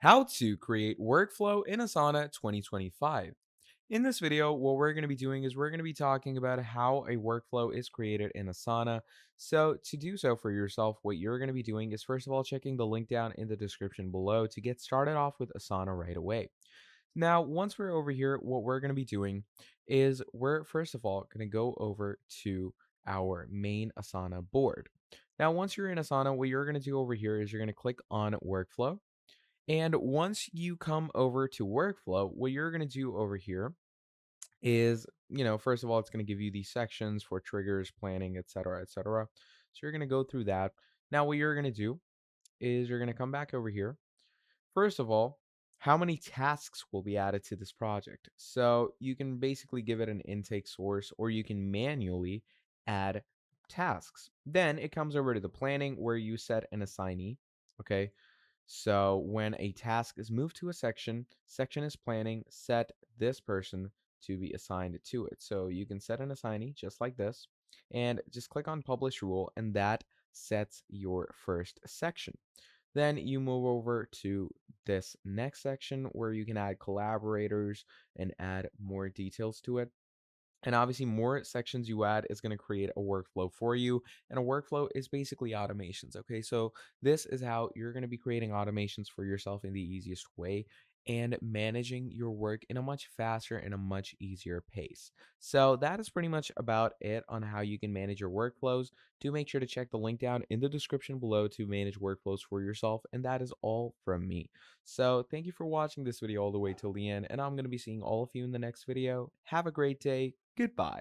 How to create workflow in Asana 2025. In this video, what we're going to be doing is we're going to be talking about how a workflow is created in Asana. So, to do so for yourself, what you're going to be doing is first of all checking the link down in the description below to get started off with Asana right away. Now, once we're over here, what we're going to be doing is we're first of all going to go over to our main Asana board. Now, once you're in Asana, what you're going to do over here is you're going to click on workflow, and once you come over to workflow, what you're going to do over here is, first of all, it's going to give you these sections for triggers, planning, etc., etc. So you're going to go through that. Now, what you're going to do is you're going to come back over here. First of all, how many tasks will be added to this project? So you can basically give it an intake source, or you can manually add tasks. Then it comes over to the planning where you set an assignee. Okay. So when a task is moved to a section is planning, set this person to be assigned to it. So you can set an assignee just like this and just click on publish rule, and that sets your first section. Then you move over to this next section where you can add collaborators and add more details to it. And obviously, more sections you add is going to create a workflow for you. And a workflow is basically automations. Okay. So, this is how you're going to be creating automations for yourself in the easiest way and managing your work in a much faster and a much easier pace. So, that is pretty much about it on how you can manage your workflows. Do make sure to check the link down in the description below to manage workflows for yourself. And that is all from me. So, thank you for watching this video all the way till the end. And I'm going to be seeing all of you in the next video. Have a great day. Goodbye.